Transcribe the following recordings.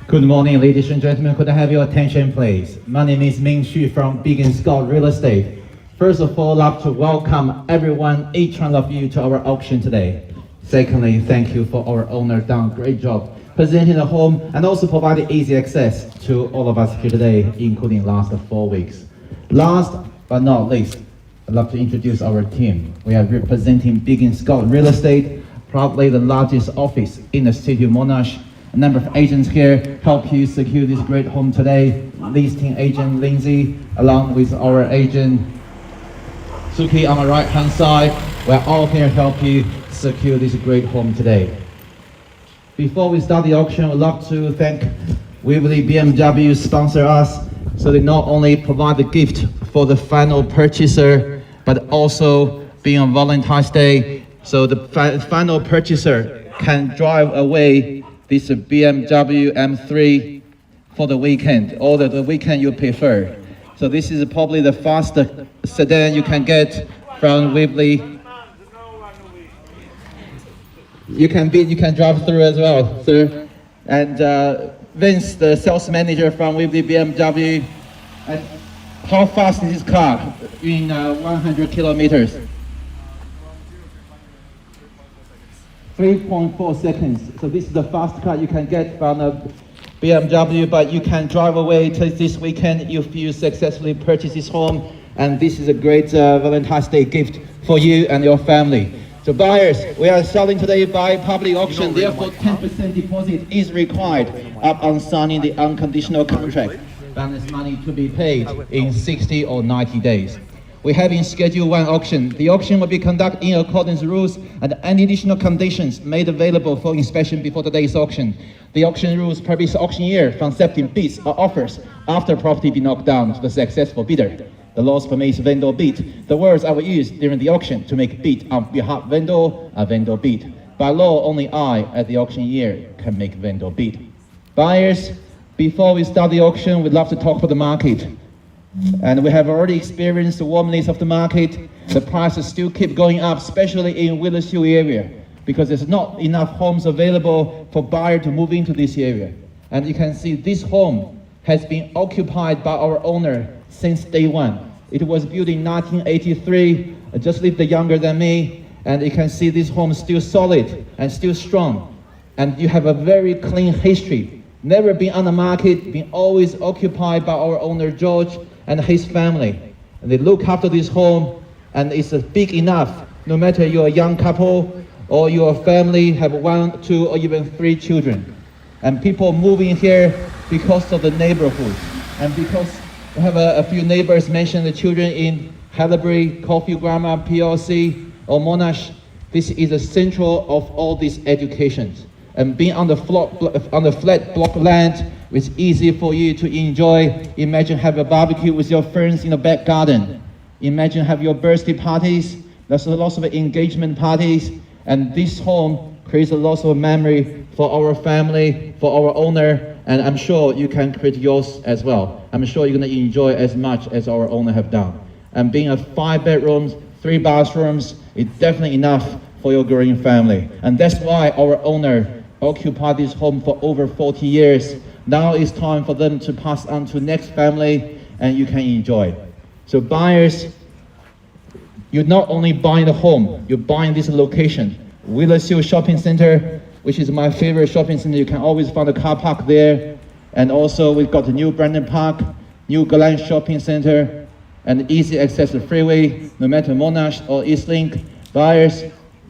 Good morning, ladies and gentlemen. Could I have your attention, please? My name is Lindsay Xu from BigginScott Real Estate. First of all, I'd like to welcome everyone, each one of you, to our auction today. Secondly, thank you for our owner done a great job presenting the home and also providing easy access to all of us here today, including last 4 weeks. Last but not least, I'd love to introduce our team. We are representing BigginScott Real Estate, probably the largest office in the city of Monash. A number of agents here help you secure this great home today. Listing agent Lindsay, along with our agent Suki on the right hand side. We're all here to help you secure this great home today. Before we start the auction, we'd love to thank Waverley BMW sponsor us. So they not only provide the gift for the final purchaser, but also being on Valentine's Day, so the final purchaser can drive away this BMW M3 for the weekend, or the weekend you prefer. So this is probably the fastest sedan you can get from Waverley. You can drive through as well, sir. And Vince, the sales manager from Waverley BMW. And how fast is this car in 100 kilometers? 3.4 seconds. So this is the fast car you can get from a BMW, but you can drive away this weekend if you successfully purchase this home. And this is a great Valentine's Day gift for you and your family. So buyers, we are selling today by public auction, therefore 10% deposit is required upon signing the unconditional contract. Balance money to be paid in 60 or 90 days. We have in Schedule 1 auction. The auction will be conducted in accordance with rules and any additional conditions made available for inspection before today's auction. The auction rules permit auctioneer from accepting bids or offers after property be knocked down to the successful bidder. The laws permit vendor bid. The words I will use during the auction to make bid on behalf of vendor are vendor bid. By law, only I, as the auctioneer, can make vendor bid. Buyers, before we start the auction, we'd love to talk about the market. And we have already experienced the warmness of the market. The prices still keep going up, especially in Waverley area, because there's not enough homes available for buyers to move into this area. And you can see this home has been occupied by our owner since day one. It was built in 1983, just a little younger than me. And you can see this home is still solid and still strong. And you have a very clean history. Never been on the market, been always occupied by our owner George and his family. And they look after this home, and it's big enough, no matter you're a young couple or your family have 1, 2, or even 3 children. And people moving here because of the neighborhood. And because we have a few neighbors mentioned the children in Haileybury, Caulfield Grammar, PLC, or Monash. This is the central of all these educations. And being on the flat block land, it's easy for you to enjoy. Imagine have a barbecue with your friends in the back garden. Imagine have your birthday parties. There's lots of engagement parties. And this home creates a lot of memory for our family, for our owner, and I'm sure you can create yours as well. I'm sure you're going to enjoy as much as our owner have done. And being a 5 bedrooms, 3 bathrooms, it's definitely enough for your growing family. And that's why our owner occupied this home for over 40 years. Now it's time for them to pass on to next family, and you can enjoy. So buyers, you're not only buying the home, you're buying this location. Waverley Shopping Center, which is my favorite shopping center. You can always find a car park there. And also we've got the new Brandon Park, new Glen Shopping Center, and easy access to freeway, no matter Monash or Eastlink. Buyers,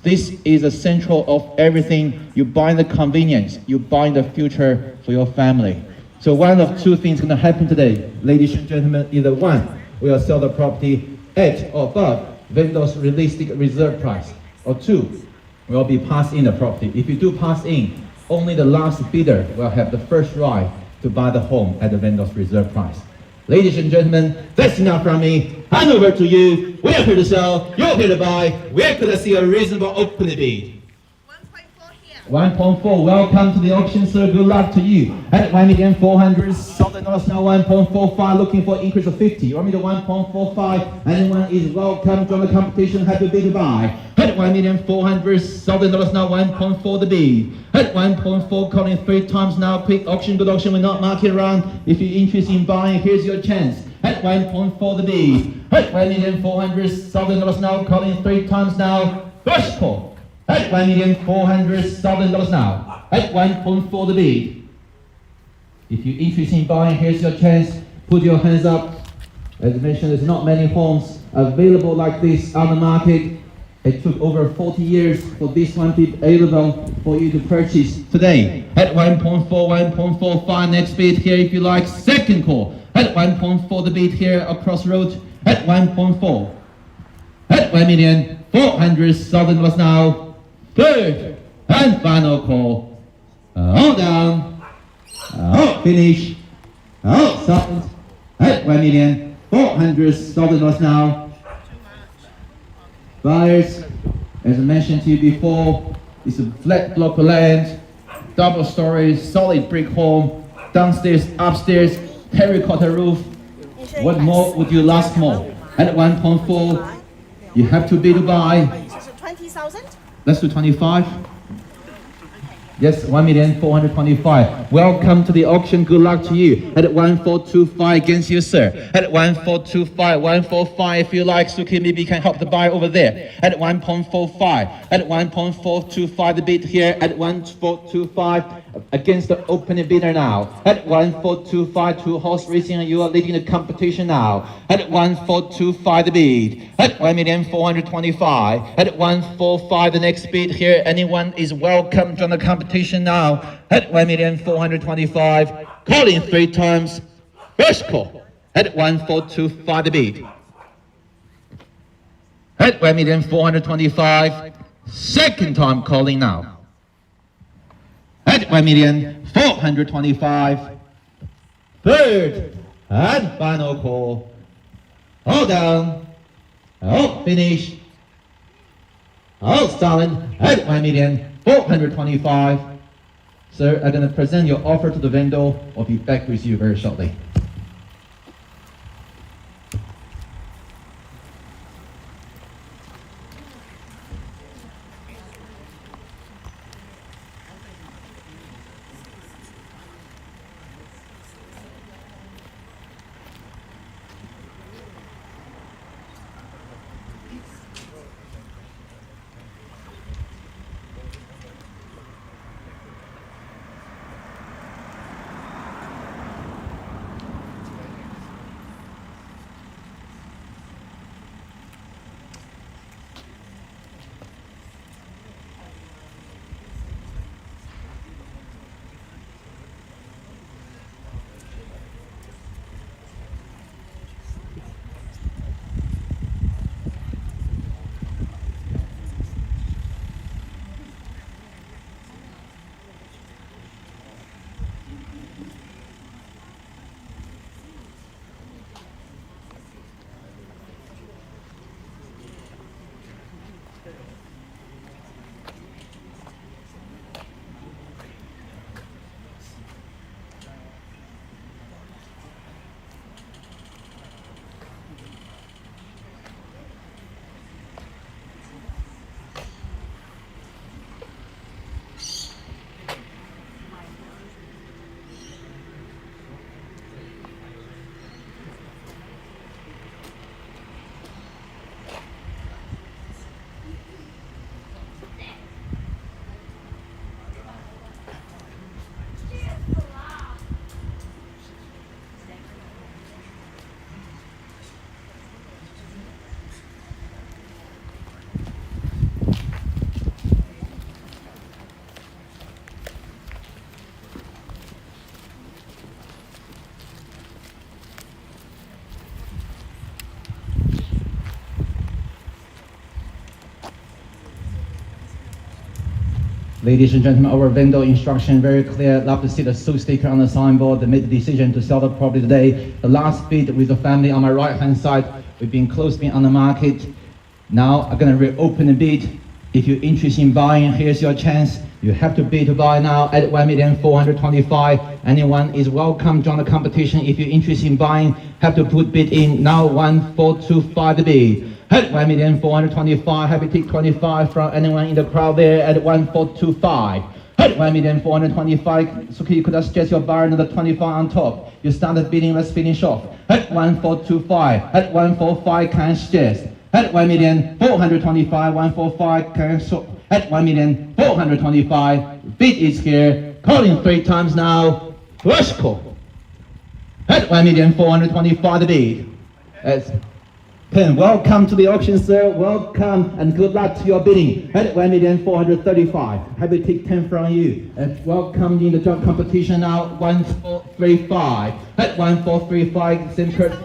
this is the central of everything. You buy the convenience, you buy the future for your family. So one of 2 things going to happen today, ladies and gentlemen. Either 1, we will sell the property at or above vendor's realistic reserve price, or 2, we will be passed in the property. If you do pass in, only the last bidder will have the first right to buy the home at the vendor's reserve price. Ladies and gentlemen, that's enough from me. Hand over to you. We're here to sell, you're here to buy. We're going to see a reasonable opening bid. 1.4 here. 1.4, welcome to the auction, sir. Good luck to you. At 1,400,000, sold at now 1.45, looking for increase of 50. You want me to 1.45? Anyone is welcome to the competition. Happy bid buy. At 1,400,000, sold at now 1.4 the bid. At 1.4, calling 3 times now. Quick auction, good auction. We're not marking around. If you're interested in buying, here's your chance. At 1.4 the bid. At 1,400,000, sold at now. Calling 3 times now. First call. At $1,400,000 now. At 1.4 the bid. If you're interested in buying, here's your chance. Put your hands up. As mentioned, there's not many homes available like this on the market. It took over 40 years for this one to be available for you to purchase today. At 1.4, 1.45 next bid here if you like. Second call. At 1.4 the bid here across road. At 1.4. At $1,400,000 now. Third and final call. All down. All finish. All sold. At $1,400,000 now. Buyers, as I mentioned to you before, it's a flat block of land, double story, solid brick home, downstairs, upstairs, terracotta roof. What more would you last more? At 1.4, you have to bid to buy. 20,000? Let's do 25. Yes, 1,425,000. Welcome to the auction. Good luck to you. At 1,425 against you, sir. At 1,425, 145. If you like, Suki, maybe you can help the buyer over there. At 1.45. At 1.425, the bid here. At 1.425 against the opening bidder now. At 1.425, 2-horse racing, and you are leading the competition now. At 1.425, the bid. At 1,425,000. At 1.45, the next bid here. Anyone is welcome to the competition now. At 1,425,000. Calling 3 times. First call. At 1.425, the bid. At 1,425,000. Second time calling now. At 1,425,000. Third and final call. All down. All finish. All stolen. At 1,425,000. Sir, I'm going to present your offer to the vendor. I'll be back with you very shortly. Ladies and gentlemen, our vendor instruction very clear. Love to see the Xu sticker on the signboard. They made the decision to sell the property today. The last bid with the family on my right hand side. We've been close bid on the market. Now I'm gonna reopen the bid. If you're interested in buying, here's your chance. You have to bid to buy now at 1,425,000. Anyone is welcome. Join the competition. If you're interested in buying, have to put bid in now. 1,425 the bid. At 1,425,000. Happy take 25 from anyone in the crowd there at 1,425. At 1,425,000. So you could suggest your buyer another 25 on top. You started bidding. Let's finish off. At 1,425. At 1,45 can suggest. At 1,425,000. 145 can show. At 1,425,000, bid is here. Calling 3 times now. Rush call. At 1,425,000 the bid. That's 10. Welcome to the auction, sir. Welcome and good luck to your bidding. At 1,435,000. Happy to take 10 from you. And welcome in the job competition now. 1,435,000. At 1,435,000, same person.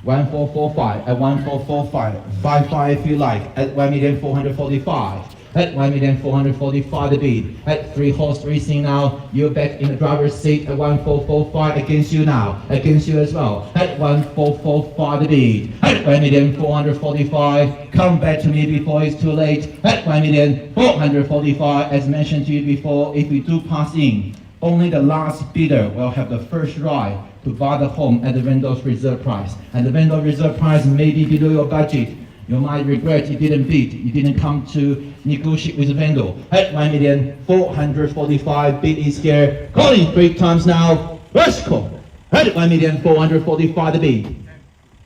1,445,000. At 1,445,000. 55 if you like. At 1,445,000. At 1,445,000 the bid. At 3 horse racing now. You're back in the driver's seat at 1,445,000 against you now. Against you as well. At 1,445,000 the bid. At 1,445,000. Come back to me before it's too late. At 1,445,000. As mentioned to you before, if we do pass in, only the last bidder will have the first right to buy the home at the vendor's reserve price. And the vendor reserve price may be below your budget. You might regret you didn't bid, you didn't come to negotiate with the vendor. At 1,445,000, bid is here. Calling 3 times now. Rush call. At 1,445,000 the bid.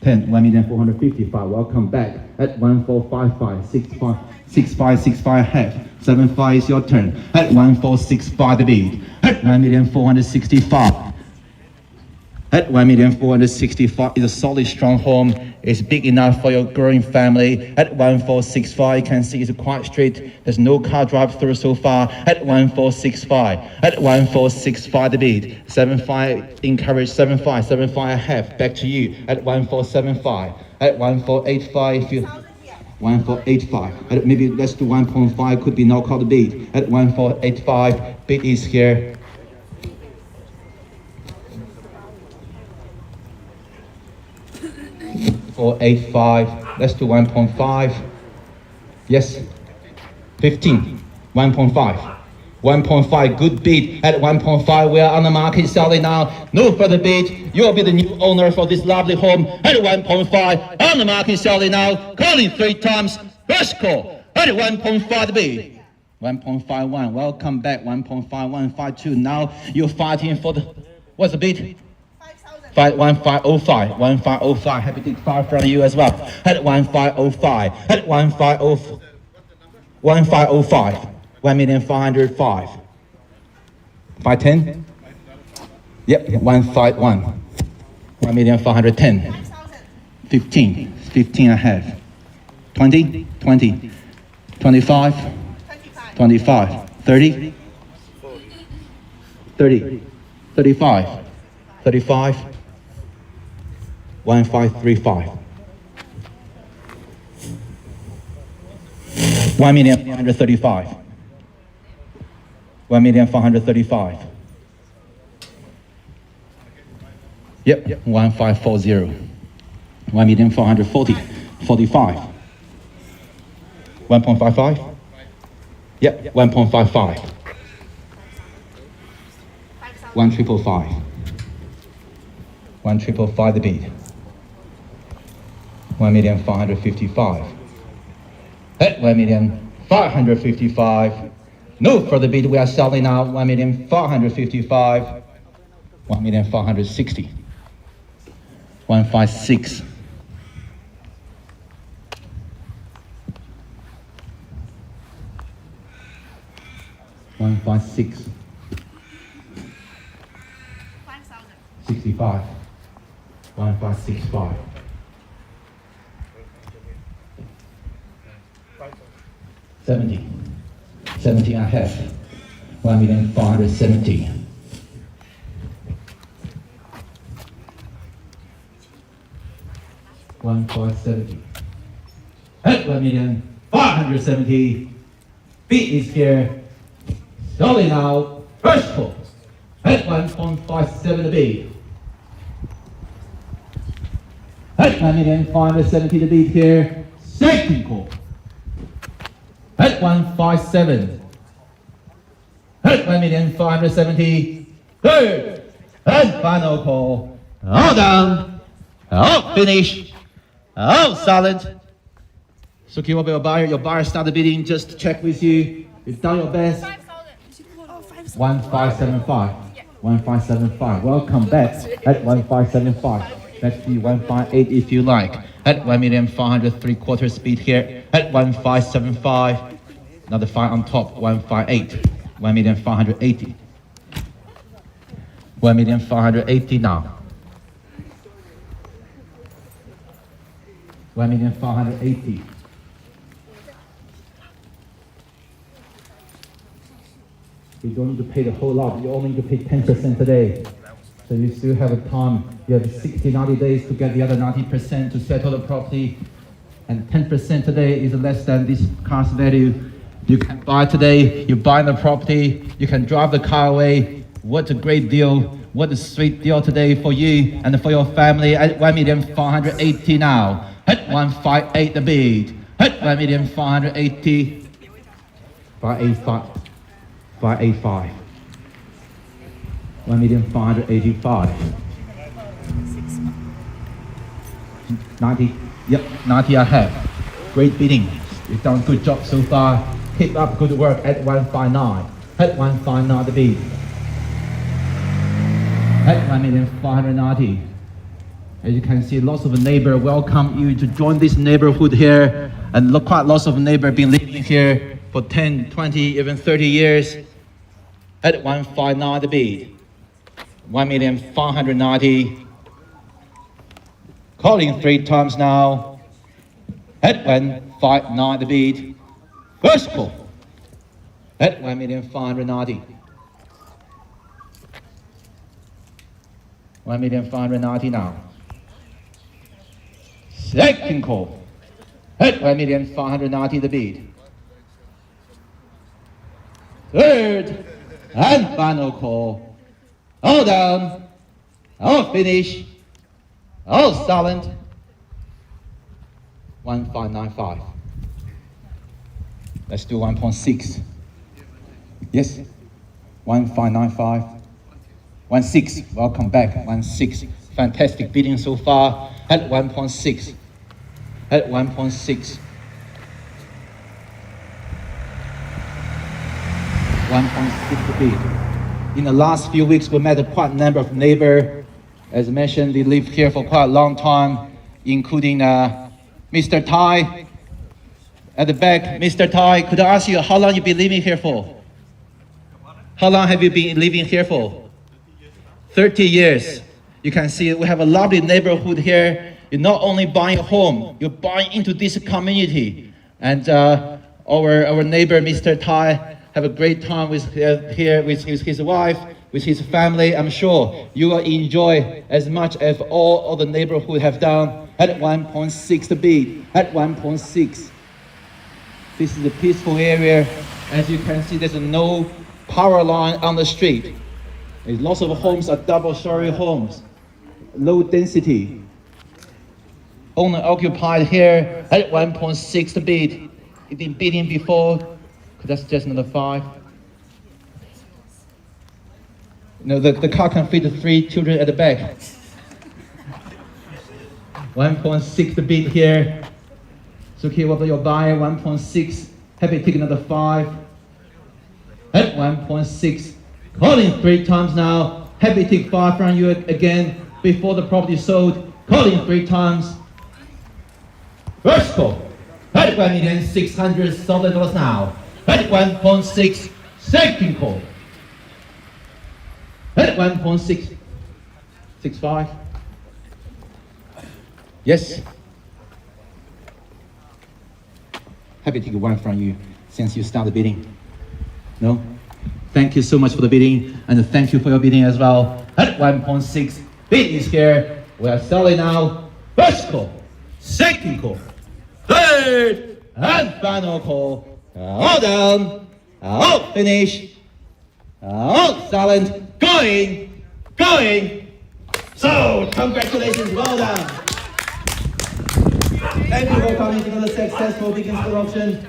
10, 1,455,000. Welcome back. At 1,455,000, 65, half. 75 is your turn. At 1,465,000 the bid. At 1,465,000. At 1,465,000 is a solid, strong home. It's big enough for your growing family. At 1,465,000, you can see it's quite straight. There's no car drive through so far. At 1,465,000. At 1,465,000 the bid. 75 encourage 75, 75 a half. Back to you. At 1,475,000. At 1,485,000 if you 1,485,000. At maybe let's do 1.5 could be no call the bid. At 1,485,000, bid is here. 485. Let's do 1.5. Yes. 15. 1.5. 1.5. Good bid. At 1.5, we are on the market selling now. No further bid. You'll be the new owner for this lovely home. At 1.5, on the market selling now. Calling 3 times. Rush call. At 1.5 the bid. 1.51. Welcome back. 1.5152. Now you're fighting for the. What's the bid? 1505. 1505. Happy to take 5 from you as well. At 1505. At 1505. 1505. 1,405,000. 510. Yep. 151. 1,410,000. 15. 15 and a half. 20. 20. 25. 25. 30. 30. 35. 35. 1535. 1,435,000. 1,435,000. Yep. 1540. 1,440,000. 45. 1.55. Yep. 1.55. 1,555. 1,555 the bid. 1,455,000. At 1,555,000. No further bid. We are selling now. 1,455,000. 1,460,000. 156. 156. 65. 1565. 70. 70 and a half. 1,470,000. 1,470,000. At 1,570,000. Bid is here. Selling now. First call. At 1.57 the bid. At 1,570,000 the bid here. Second call. At 157. At 1,570,000. Third and final call. All down. All finish. All silent. So keep up your buyer. Your buyer started bidding. Just to check with you. You've done your best. 1575. 1575. Welcome back at 1575. Let's be 158 if you like. At 1,403,400 speed here. At 1575. Another 5 on top. 158. 1,480. 1,480 now. 1,480. You don't need to pay the whole lot. You only need to pay 10% today. So you still have a time. You have 60, 90 days to get the other 90% to settle the property. And 10% today is less than this car's value. You can buy today, you buy the property, you can drive the car away. What a great deal. What a sweet deal today for you and for your family at 1,480 now. At 158 the bid. At 1,480. 585. 585. 1,585. 90. Yep, 90 I have. Great bidding. You've done a good job so far. Keep up good work at 159. At 159 the bid. At 1,590. As you can see, lots of neighbors welcome you to join this neighborhood here. And look, quite lots of neighbors been living here for 10, 20, even 30 years. At 159 the bid. 1,590. Calling 3 times now. At 159 the bid. First call. At 1,590. 1,590 now. Second call. At 1,590 the bid. Third and final call. All down. All finish. All silent. 1595. Let's do 1.6. Yes. 1595. 16. Welcome back. 16. Fantastic bidding so far at 1.6. At 1.6. 1.6 bid. In the last few weeks, we met quite a number of neighbors. As mentioned, they lived here for quite a long time, including Mr. Tai at the back. Mr. Tai, could I ask you how long you've been living here for? How long have you been living here for? 30 years. You can see we have a lovely neighborhood here. You're not only buying a home, you're buying into this community. And our neighbor, Mr. Tai, have a great time with here with his wife, with his family. I'm sure you will enjoy as much as all the neighborhood have done at 1.6 the bid. At 1.6. This is a peaceful area. As you can see, there's no power line on the street. There's lots of homes are double-story homes, low density. Owner occupied here at 1.6 the bid. It's been bidding before. That's just another 5. No, the car can fit the 3 children at the back. 1.6 the bid here. So keep up your buyer. 1.6. Happy to take another 5. At 1.6. Calling 3 times now. Happy to take 5 from you again before the property sold. Calling 3 times. First call. At $1,600,000 now. At 1.6. Second call. At 1.6. 65. Yes. Happy to take 1 from you since you started bidding. No? Thank you so much for the bidding, and thank you for your bidding as well. At 1.6, bid is here. We are selling now. First call, second call, third and final call. All down, all finish, all silent, going. So, congratulations, well done. Thank you for coming to the successful BigginScott auction.